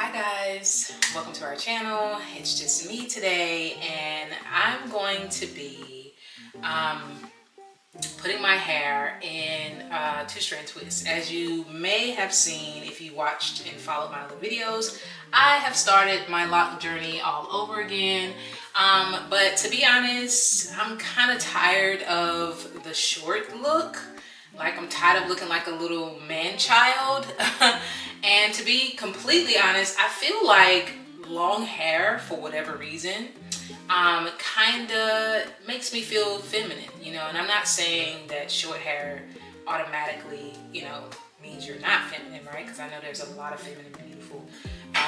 Hi guys, welcome to our channel. It's just me today and I'm going to be putting my hair in two-strand twists. As you may have seen if you watched and followed my other videos, I have started my lock journey all over again. But to be honest, I'm kind of tired of the short look. Like, I'm tired of looking like a little man-child. And to be completely honest, I feel like long hair, for whatever reason, kind of makes me feel feminine, you know. And I'm not saying that short hair automatically, you know, means you're not feminine, right? Because I know there's a lot of feminine, beautiful,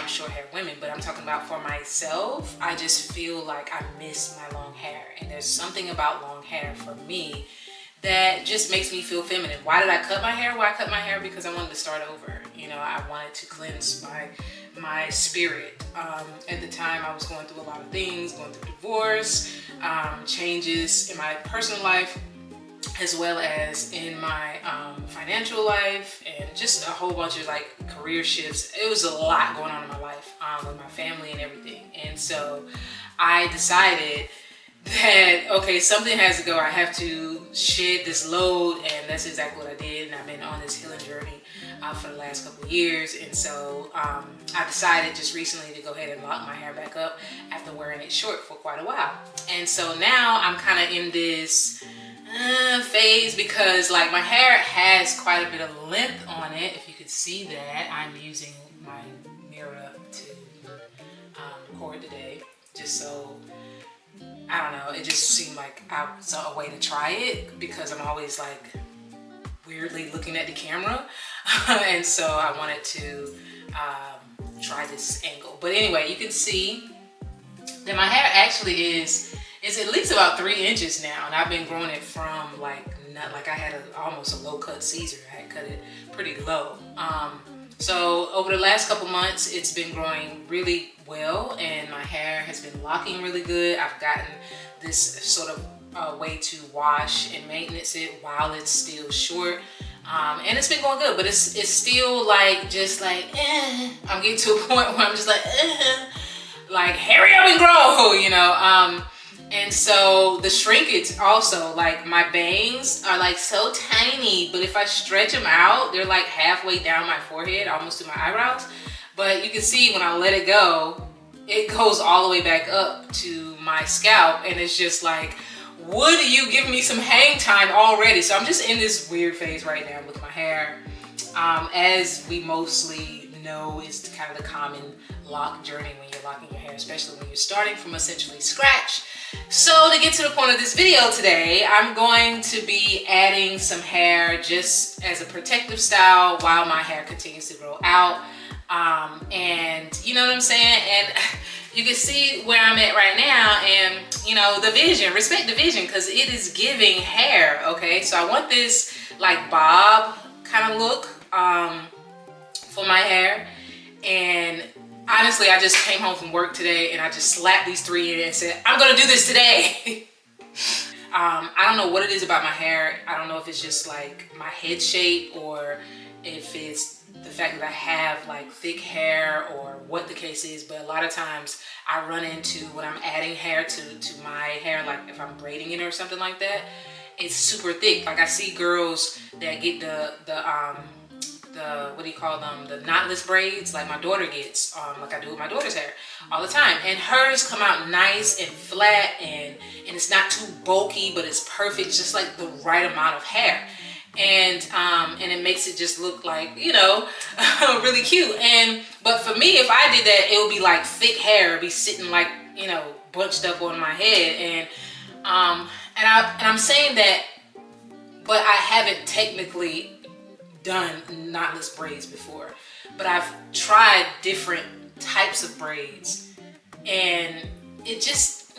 short hair women. But I'm talking about for myself, I just feel like I miss my long hair. And there's something about long hair for me that just makes me feel feminine. Why did I cut my hair? Well, I cut my hair because I wanted to start over. You know, I wanted to cleanse my spirit. At the time, I was going through a lot of things, going through divorce, changes in my personal life, as well as in my financial life, and just a whole bunch of like career shifts. It was a lot going on in my life with my family and everything. And so I decided that, okay, something has to go. I have to shed this load, and that's exactly what I did. And I've been on this healing journey for the last couple of years. And so I decided just recently to go ahead and lock my hair back up after wearing it short for quite a while. And so now I'm kind of in this phase because like my hair has quite a bit of length on it. If you could see that, I'm using my mirror to record today, just so, I don't know, it just seemed like I saw a way to try it because I'm always like weirdly looking at the camera. And so I wanted to try this angle. But anyway, you can see that my hair actually is at least about 3 inches now. And I've been growing it from like, not like I had almost a low cut Caesar. I had cut it pretty low. So over the last couple months, it's been growing really well, and my hair has been locking really good. I've gotten this sort of way to wash and maintenance it while it's still short, and it's been going good. But it's still like just like I'm getting to a point where I'm just like hurry up and grow, you know. And so the shrinkage also, like my bangs are like so tiny, but if I stretch them out, they're like halfway down my forehead, almost to my eyebrows. But you can see when I let it go, it goes all the way back up to my scalp. And it's just like, would you give me some hang time already? So I'm just in this weird phase right now with my hair. As we mostly know, is kind of the common lock journey when you're locking your hair, especially when you're starting from essentially scratch. So to get to the point of this video today, I'm going to be adding some hair just as a protective style while my hair continues to grow out. And you know what I'm saying? And you can see where I'm at right now, and you know, the vision, respect the vision, because it is giving hair, okay? So I want this like bob kind of look for my hair. And honestly, I just came home from work today and I just slapped these 3 in and said, I'm gonna do this today. I don't know what it is about my hair. I don't know if it's just like my head shape, or if it's the fact that I have like thick hair, or what the case is. But a lot of times I run into, when I'm adding hair to my hair, like if I'm braiding it or something like that, it's super thick. Like I see girls that get the what do you call them, the knotless braids, like my daughter gets, like I do with my daughter's hair all the time, and hers come out nice and flat, and it's not too bulky, but it's perfect, just like the right amount of hair. And it makes it just look like, you know, really cute. But for me, if I did that, it would be like thick hair, it'd be sitting like, you know, bunched up on my head. And I'm saying that, but I haven't technically done knotless braids before, but I've tried different types of braids, and it just,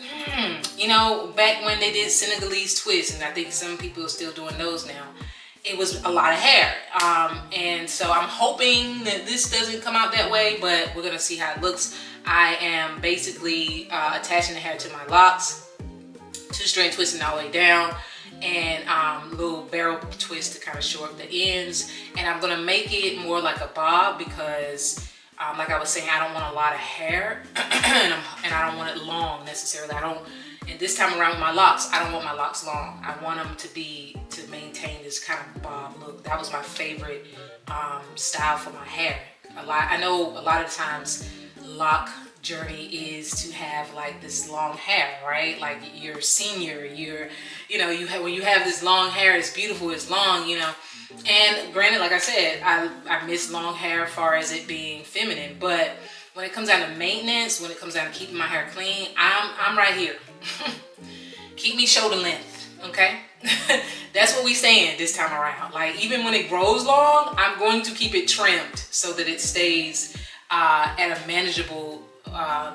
you know, back when they did Senegalese twists, and I think some people are still doing those now, it was a lot of hair. And so I'm hoping that this doesn't come out that way, but we're gonna see how it looks. I am basically attaching the hair to my locks, two-strand twisting all the way down, and little barrel twist to kind of shore up the ends. And I'm gonna make it more like a bob because Like I was saying, I don't want a lot of hair and I don't want it long necessarily. And this time around with my locks, I don't want my locks long. I want them to maintain this kind of bob look. That was my favorite style for my hair. I know a lot of times lock journey is to have like this long hair, right? Like you're a senior, when you have this long hair, it's beautiful, it's long, And granted, like I said, I miss long hair as far as it being feminine, but when it comes down to maintenance, when it comes down to keeping my hair clean, I'm right here. Keep me shoulder length, okay? That's what we saying this time around. Like even when it grows long, I'm going to keep it trimmed so that it stays at a manageable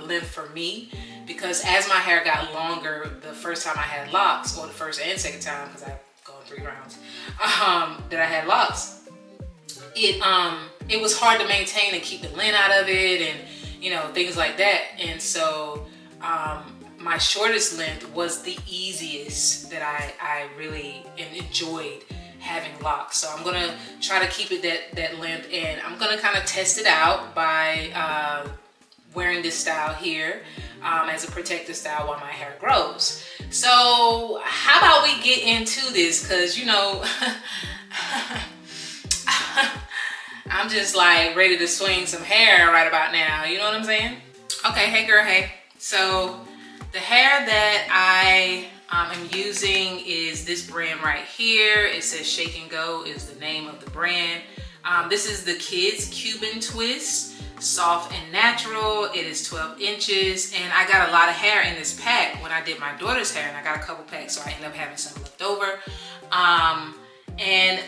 length for me. Because as my hair got longer, the first time I had locks, or the first and second time, because I've gone 3 rounds, that I had locks, it was hard to maintain and keep the lint out of it, and things like that. And so my shortest length was the easiest that I really enjoyed having locks. So I'm gonna try to keep it that length, and I'm gonna kind of test it out by wearing this style here as a protective style while my hair grows. So how about we get into this, because I'm just like ready to swing some hair right about now, you know what I'm saying? Okay, hey girl, hey. So the hair that I am using is this brand right here. It says Shake and Go is the name of the brand. This is the Kids Cuban Twist, soft and natural. It is 12 inches, and I got a lot of hair in this pack when I did my daughter's hair, and I got a couple packs, so I ended up having some left over. And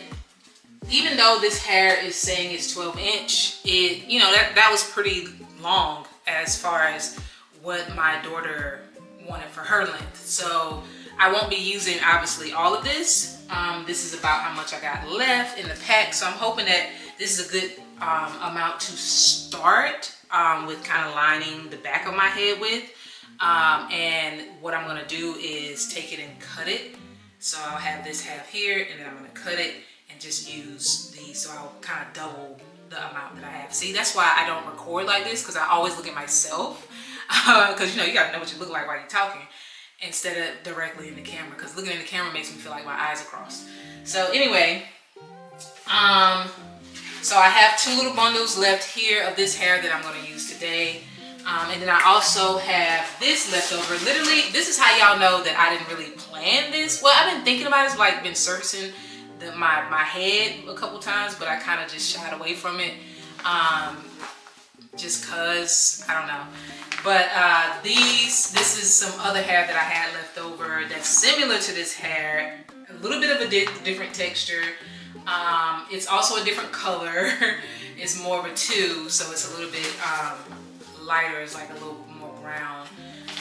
even though this hair is saying it's 12 inch, that was pretty long as far as what my daughter wanted for her length. So I won't be using obviously all of this. This is about how much I got left in the pack. So I'm hoping that this is a good amount to start with kind of lining the back of my head with. And what I'm gonna do is take it and cut it. So I'll have this half here, and then I'm gonna cut it and just use these. So I'll kind of double the amount that I have. See, that's why I don't record like this, because I always look at myself. Because you gotta know what you look like while you're talking, instead of directly in the camera, because looking in the camera makes me feel like my eyes are crossed. So anyway, so I have 2 little bundles left here of this hair that I'm going to use today. And then I also have this left over. Literally, this is how y'all know that I didn't really plan this. Well, I've been thinking about it, like been servicing my head a couple times, but I kind of just shied away from it. Just cause, I don't know. But this is some other hair that I had left over that's similar to this hair. A little bit of a different texture. It's also a different color. It's more of a 2, so it's a little bit lighter. It's like a little more brown.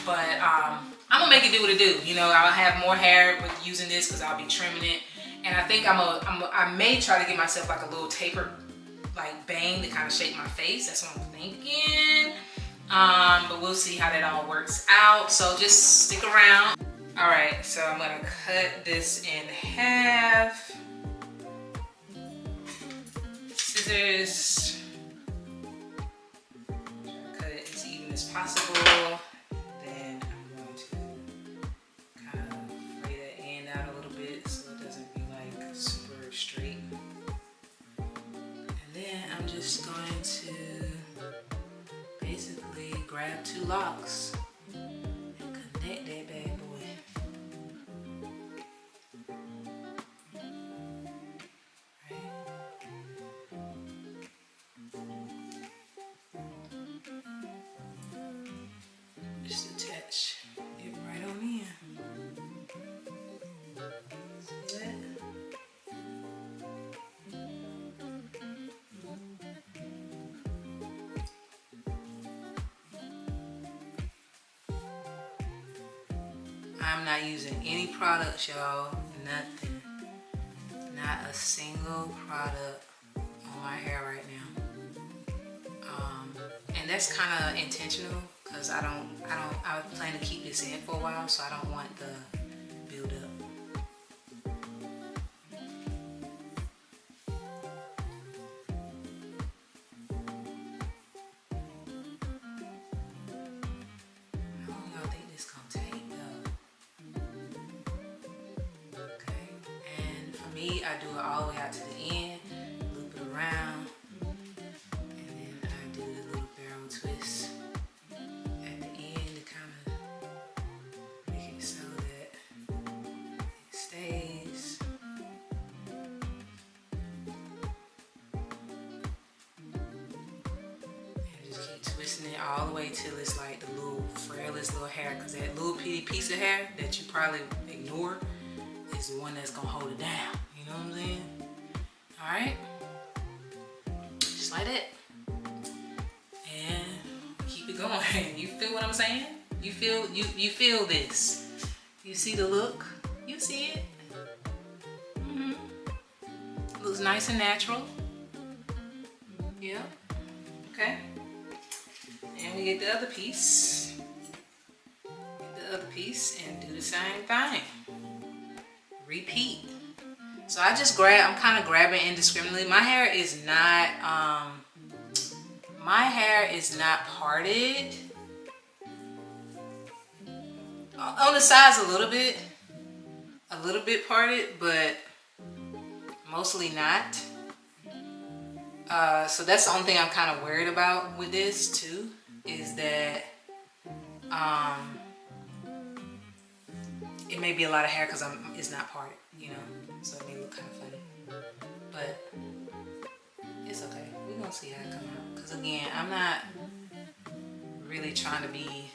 But I'm gonna make it do what it do. I'll have more hair with using this because I'll be trimming it. And I think I may try to get myself like a little tapered like bang to kind of shape my face. That's what I'm thinking. But we'll see how that all works out. So just stick around. All right, so I'm gonna cut this in half. Scissors. Cut it as even as possible. Then I'm going to kind of fray that end out a little bit so it doesn't be like super straight. And then I'm just going to basically grab 2 locks and connect that bad boy. Just attach it right on in. See that? I'm not using any products, y'all. Nothing. Not a single product on my hair right now. And that's kind of intentional, because I plan to keep this in for a while, so I don't want the build up. me, I do it all the way out to the end, loop it around, and then I do the little barrel twist at the end to kind of make it so that it stays. And just keep twisting it all the way till it's like the little frailest little hair, because that little bitty piece of hair that you probably ignore is the one that's gonna hold it down. You know what I'm saying? All right, just like that, and keep it going. You feel what I'm saying? You feel this? You see the look? You see it? Looks nice and natural. Yeah. Okay. And we get the other piece. Get the other piece and do the same thing. Repeat. So I just I'm kind of grabbing indiscriminately. My hair is not parted. On the sides a little bit parted, but mostly not. So that's the only thing I'm kind of worried about with this too, is that it may be a lot of hair because it's not parted, you know, so it may look kind of funny, but it's okay. We're gonna see how it come out, because again, I'm not really trying to be,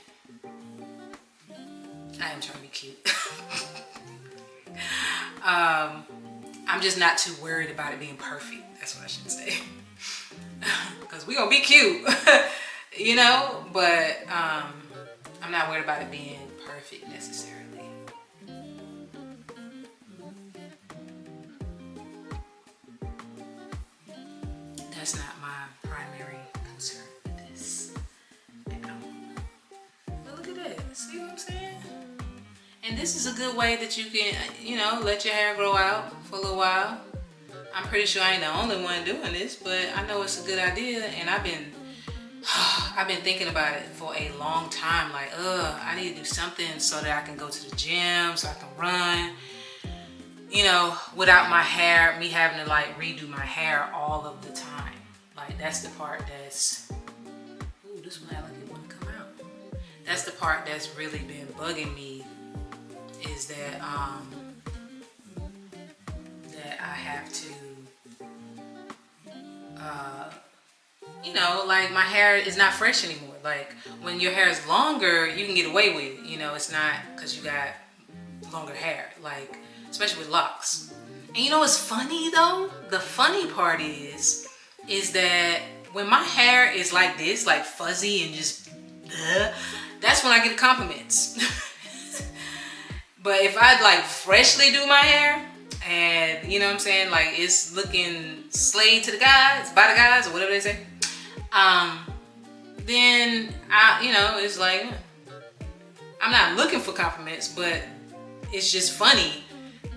I am trying to be cute. I'm just not too worried about it being perfect. That's what I should say. Because we're gonna be cute, you know, but I'm not worried about it being perfect necessarily. That's not my primary concern with this. You know. But look at that. See what I'm saying? And this is a good way that you can, you know, let your hair grow out for a little while. I'm pretty sure I ain't the only one doing this, but I know it's a good idea, and I've been thinking about it for a long time. Like, I need to do something so that I can go to the gym, so I can run, you know, without my hair, me having to like redo my hair all of the time. Like, that's the part that's, ooh, this one had like it wouldn't come out. That's the part that's really been bugging me, is that that I have to, you know, like my hair is not fresh anymore. Like when your hair is longer, you can get away with it. You know, it's not because you got longer hair, like especially with locks. And you know what's funny though? The funny part is that when my hair is like this, like fuzzy and just, that's when I get the compliments. But if I like freshly do my hair, and you know what I'm saying, like it's looking slayed to the guys, by the guys, or whatever they say, then you know, it's like, I'm not looking for compliments, but it's just funny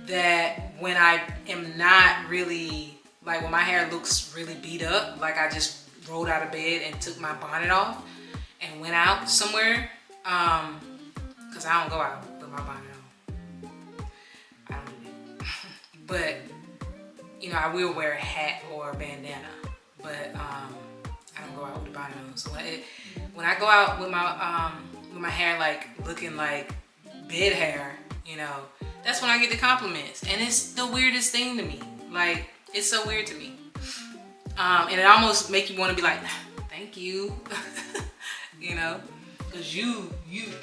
that when I am not really, like when my hair looks really beat up, like I just rolled out of bed and took my bonnet off and went out somewhere, because I don't go out with my bonnet on. I don't do that. But, you know, I will wear a hat or a bandana, but I don't go out with a bonnet on. So when I go out with my hair like looking like bed hair, you know, that's when I get the compliments. And it's the weirdest thing to me. Like, it's so weird to me. And it almost make you want to be like, thank you. You know, because you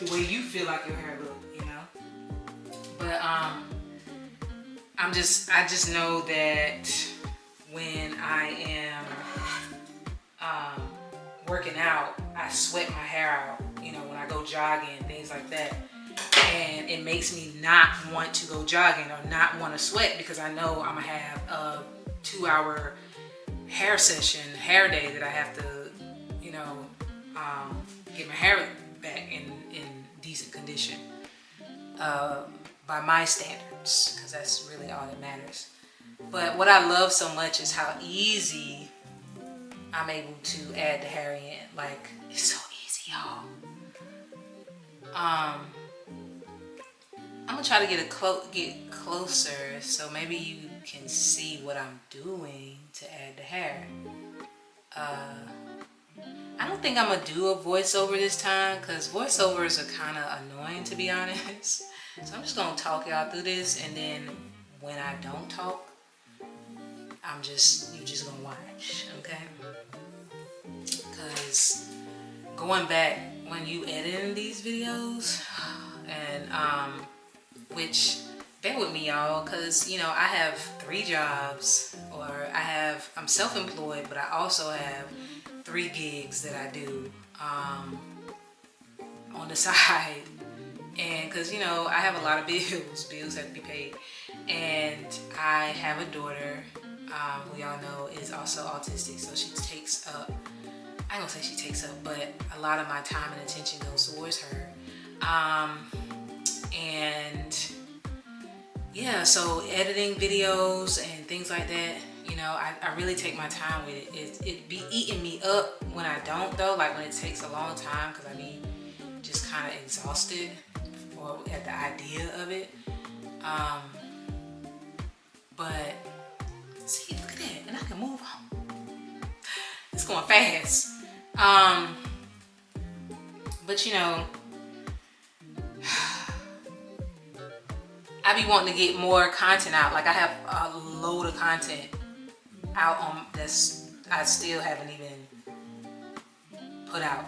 the way you feel like your hair look, you know. But I just know that when I am working out, I sweat my hair out, you know, when I go jogging, things like that. And it makes me not want to go jogging or not want to sweat, because I know I'm gonna have a 2-hour hair session, day that I have to, you know, get my hair back in decent condition, by my standards, because that's really all that matters. But what I love so much is how easy I'm able to add the hair in. Like, it's so easy, y'all. I'm gonna try to get closer so maybe you can see what I'm doing to add the hair. I don't think I'm gonna do a voiceover this time because voiceovers are kind of annoying, to be honest. So I'm just gonna talk y'all through this, and then when I don't talk, you just gonna watch, okay? Because going back when you editing these videos, and which bear with me, y'all, because you know I have 3 jobs, or I'm self-employed, but I also have 3 gigs that I do on the side. And because you know I have a lot of bills have to be paid, and I have a daughter who y'all know is also autistic, so she takes up, I don't say she takes up, but a lot of my time and attention goes towards her. And yeah, so editing videos and things like that, you know, I really take my time with it. It be eating me up when I don't, though, like when it takes a long time, because I be just kind of exhausted at the idea of it. But see, look at that, and I can move on. It's going fast. But you know, I be wanting to get more content out. Like I have a load of content out on this I still haven't even put out.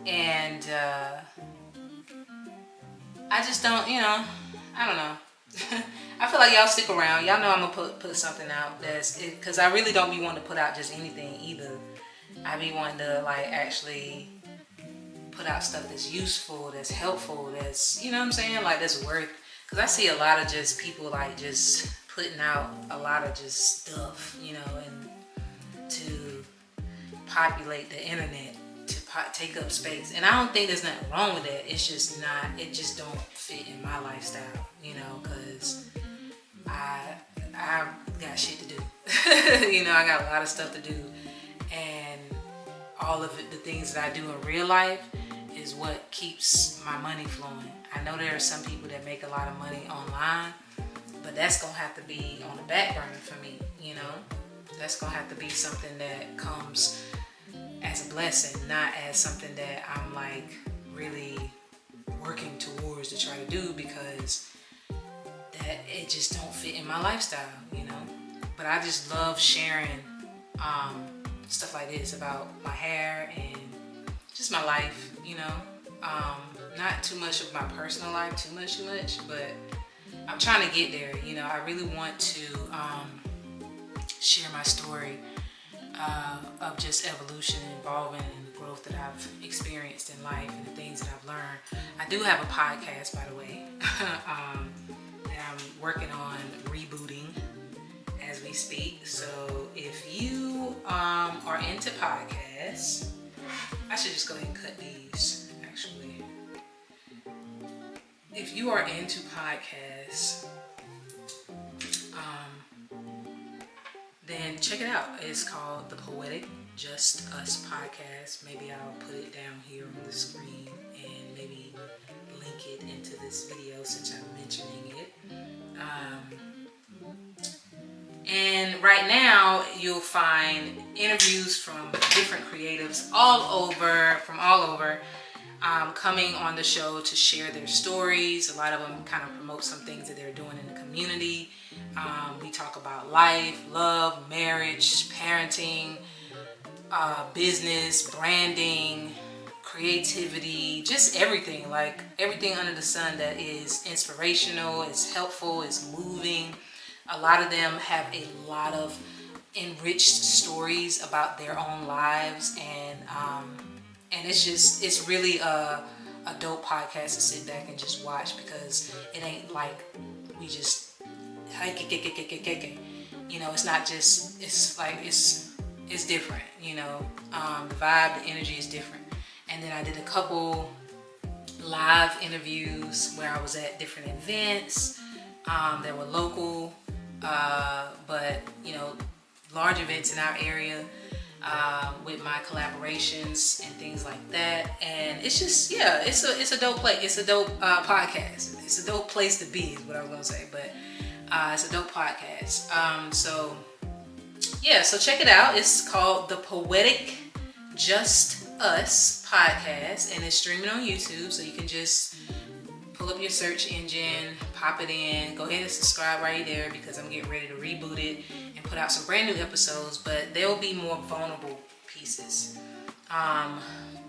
And I just don't, you know, I don't know. I feel like y'all stick around. Y'all know I'm gonna put something out that's it, because I really don't be wanting to put out just anything either. I be wanting to like actually put out stuff that's useful, that's helpful, that's, you know what I'm saying, like that's worth. Because I see a lot of just people like just putting out a lot of just stuff, you know, and to populate the internet, to take up space. And I don't think there's nothing wrong with that. It's just not, it just don't fit in my lifestyle, you know, because I got shit to do. You know, I got a lot of stuff to do, and all of it, the things that I do in real life is what keeps my money flowing. I know there are some people that make a lot of money online, but that's gonna have to be on the back burner for me, you know? That's gonna have to be something that comes as a blessing, not as something that I'm like really working towards to try to do, because that it just don't fit in my lifestyle, you know? But I just love sharing stuff like this about my hair and just my life, you know? Not too much of my personal life, too much, but I'm trying to get there, you know? I really want to share my story of just evolution, evolving, and the growth that I've experienced in life and the things that I've learned. I do have a podcast, by the way, that I'm working on rebooting as we speak. So if you are into podcasts, I should just go ahead and cut these, actually. If you are into podcasts, then check it out. It's called The Poetic Just Us Podcast. Maybe I'll put it down here on the screen and maybe link it into this video since I'm mentioning it. And right now you'll find interviews from different creatives from all over, coming on the show to share their stories. A lot of them kind of promote some things that they're doing in the community. We talk about life, love, marriage, parenting, business, branding, creativity, just everything, like everything under the sun that is inspirational, is helpful, is moving. A lot of them have a lot of enriched stories about their own lives, and it's really a dope podcast to sit back and just watch, because it ain't like we just you know, it's not just, it's like it's different, you know. The vibe, the energy is different. And then I did a couple live interviews where I was at different events that were local, but you know, large events in our area. with my collaborations and things like that. And it's just, yeah, it's a dope place. It's a dope podcast. It's a dope place to be is what I was gonna say, but it's a dope podcast. So yeah, so check it out. It's called the Poetic Just Us podcast, and it's streaming on YouTube, so you can just pull up your search engine, pop it in, go ahead and subscribe right there, because I'm getting ready to reboot it and put out some brand new episodes, but there will be more vulnerable pieces,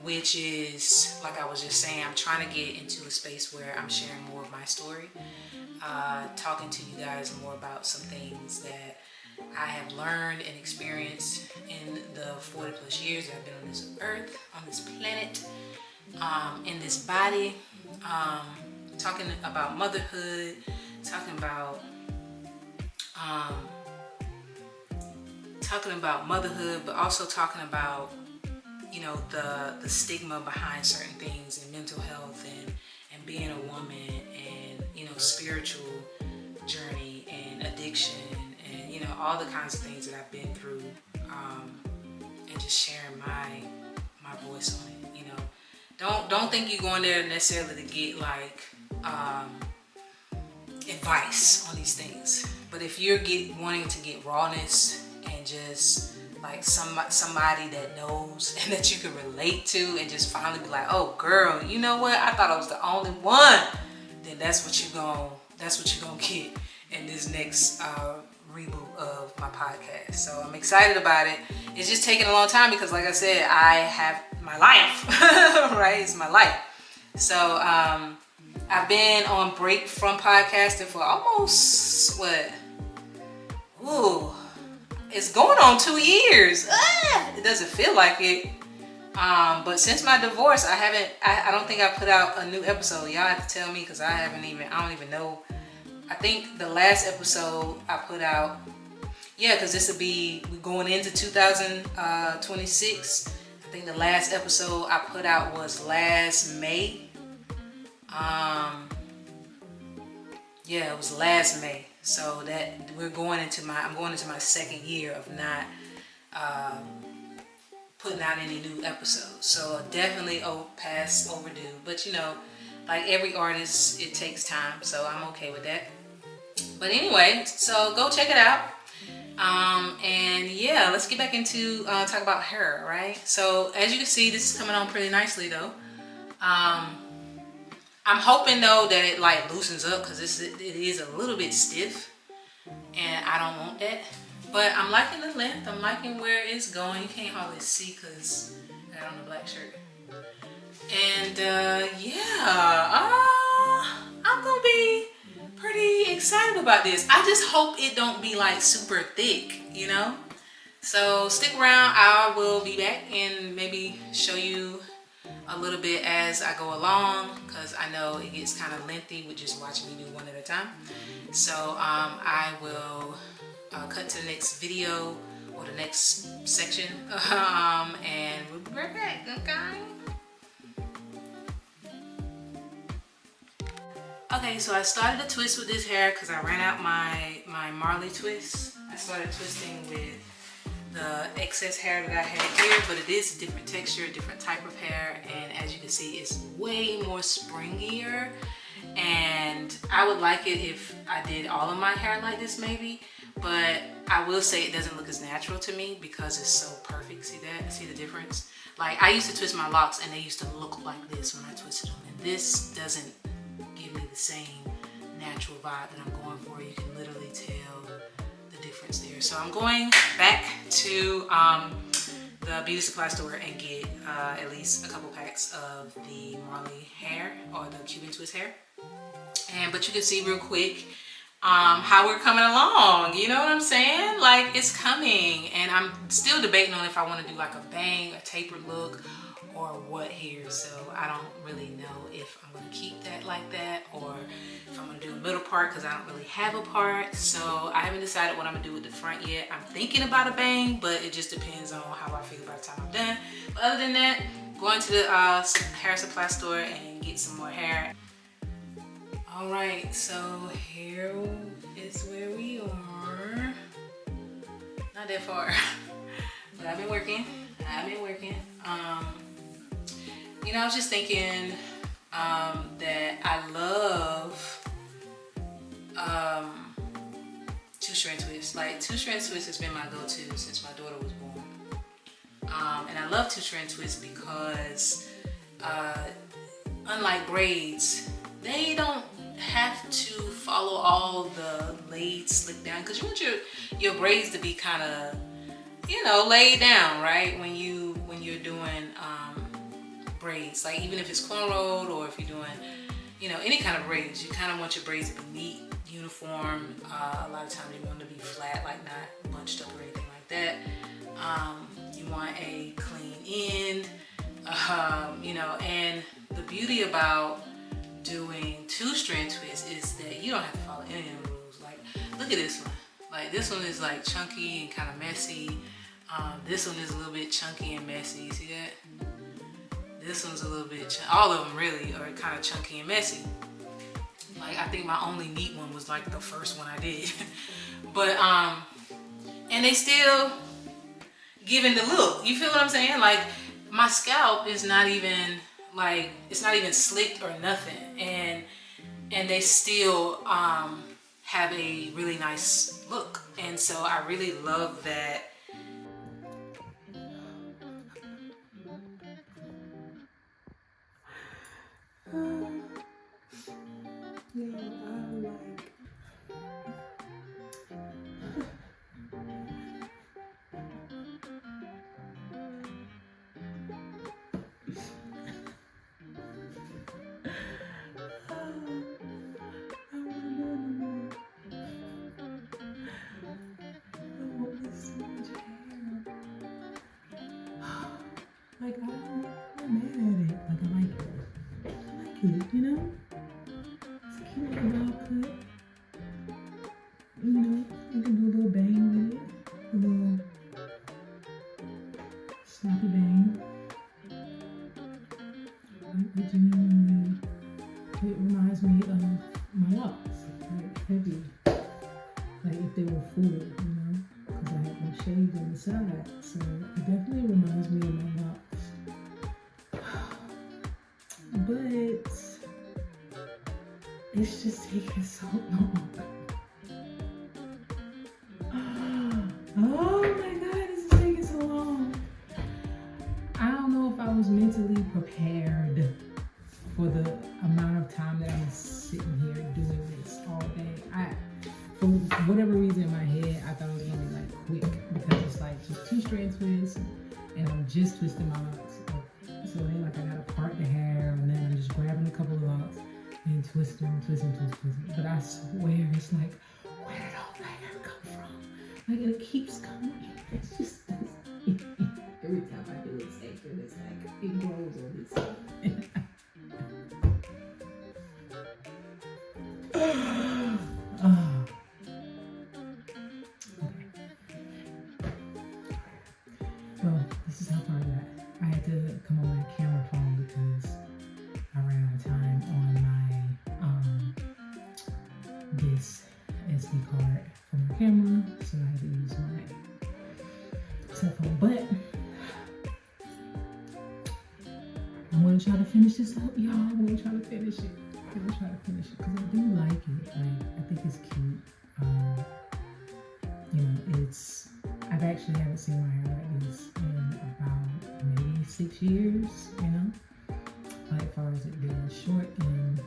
which is, like I was just saying, I'm trying to get into a space where I'm sharing more of my story, talking to you guys more about some things that I have learned and experienced in the 40 plus years that I've been on this earth, on this planet, in this body, talking about motherhood, talking about motherhood, but also talking about, you know, the stigma behind certain things in mental health and being a woman, and, you know, spiritual journey and addiction, and, you know, all the kinds of things that I've been through, and just sharing my voice on it. You know, don't think you're going there necessarily to get like advice on these things, but if you're wanting to get rawness and just like somebody that knows and that you can relate to, and just finally be like, oh girl, you know what, I thought I was the only one, then that's what you're gonna get in this next reboot of my podcast. So I'm excited about it. It's just taking a long time because, like I said, I have my life, right? It's my life. So I've been on break from podcasting for almost it's going on 2 years. It doesn't feel like it. But since my divorce, I don't think I put out a new episode. Y'all have to tell me, because I don't even know. I think the last episode I put out, yeah, because we're going into 2026. I think the last episode I put out was last May. Yeah, it was last May. So that I'm going into my second year of not putting out any new episodes. So definitely past overdue. But you know, like every artist, it takes time. So I'm okay with that. But anyway, so go check it out. And yeah, let's get back into talk about hair, right? So as you can see, this is coming on pretty nicely though. I'm hoping though that it like loosens up, because it is a little bit stiff, and I don't want that. But I'm liking the length. I'm liking where it's going. You can't hardly see because I got on the black shirt. And I'm gonna be pretty excited about this. I just hope it don't be like super thick, you know? So stick around. I will be back and maybe show you a little bit as I go along, because I know it gets kind of lengthy with just watching me do one at a time. So I will cut to the next video or the next section, and we'll be right back, okay? Okay, so I started a twist with this hair because I ran out my Marley twist. I started twisting with the excess hair that I had here, but it is a different texture, a different type of hair, and as you can see, it's way more springier. And I would like it if I did all of my hair like this maybe, but I will say it doesn't look as natural to me because it's so perfect. See that? See the difference? Like I used to twist my locks and they used to look like this when I twisted them, and this doesn't give me the same natural vibe that I'm going for. You can literally tell the difference there. So I'm going back to the beauty supply store and get at least a couple packs of the Marley hair, or the Cuban Twist hair. But you can see real quick how we're coming along. You know what I'm saying? Like it's coming, and I'm still debating on if I want to do like a bang, a tapered look, or what here. So I don't really know if I'm going to keep that like that, or if I'm going to do a middle part, because I don't really have a part. So I haven't decided what I'm going to do with the front yet. I'm thinking about a bang, but it just depends on how I feel by the time I'm done. But other than that, going to the hair supply store and get some more hair. All right, so here is where we are. Not that far. but I've been working. You know, I was just thinking that I love two-strand twist. Like, two-strand twist has been my go-to since my daughter was born. And I love two-strand twist because unlike braids, they don't have to follow all the laid slick down, because you want your braids to be kind of, you know, laid down, right? When you're doing braids, like even if it's cornrowed or if you're doing, you know, any kind of braids, you kind of want your braids to be neat, uniform. A lot of times you want them to be flat, like not bunched up or anything like that. You want a clean end, you know, and the beauty about doing two-strand twist is that you don't have to follow any of the rules. Like, look at this one. Like, this one is like chunky and kind of messy. This one is a little bit chunky and messy. See that? This one's a little bit, all of them really are kind of chunky and messy. Like, I think my only neat one was like the first one I did. But, and they still giving the look. You feel what I'm saying? Like, my scalp is not even, like, it's not even slicked or nothing. And they still have a really nice look. And so I really love that. Like, I'm not mad at it. Like, I like it, you know? It's a cute little bob cut. You know, you can do a little bang with it. A little snappy bang. Like, genuinely, it reminds me of my locks. Like, heavy. Like, if they were full, you know? Because I have them shaved on the side. So, it definitely reminds me of my locks. But it's just taking so long. Oh my God, this is taking so long. I don't know if I was mentally prepared for the amount of time that I'm sitting here doing this all day. For whatever reason in my head, I thought it was gonna be like quick, because it's like just two-strand twists and I'm just twisting my locks. So then, like, I gotta part the hair, and then I'm just grabbing a couple of locks and twisting. But I swear, it's like, where did all the hair come from? Like, it keeps coming. It's just every time I do it, it's like it grows on itself. Well, this is how far I got. I had to come on my camera phone because I ran out of time on my this SD card for my camera, so I had to use my cell phone. But I'm gonna try to finish this up, y'all. I'm gonna try to finish it. because I do like it. Like, I think it's cute. You know, I've actually haven't seen my hair like this in about maybe 6 years, you know? Like, as far as it being short and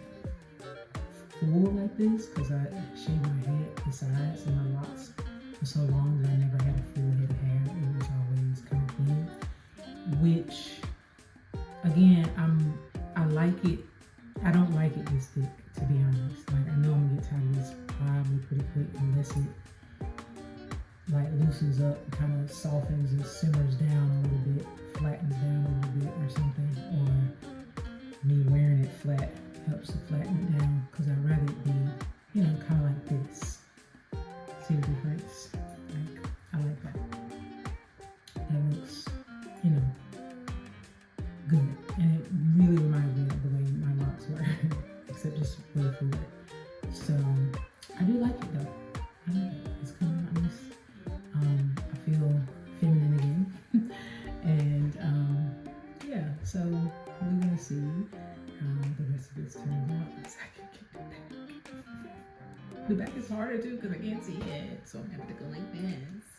full like this, because I shaved my head, the sides, and my locks for so long that I never had a full head of hair. It was always kind of thin, which, again, I like it. I don't like it this thick, to be honest. Like, I know I'm gonna get tired of this probably pretty quick unless it like loosens up, kind of softens and simmers down a little bit, flattens down a little bit or something, or me wearing it flat helps to flatten it down, because I'd rather it be, you know, kind of like this. See the difference? Like, I like that. That looks, you know, good. And it really reminds me of the way my locks were, except just way fuller. So, I do like it though. I like it. It's coming out nice. I feel feminine again. see how the rest of this turns out once I can get the back. The back is harder too because I can't see it, so I'm gonna have to go like this.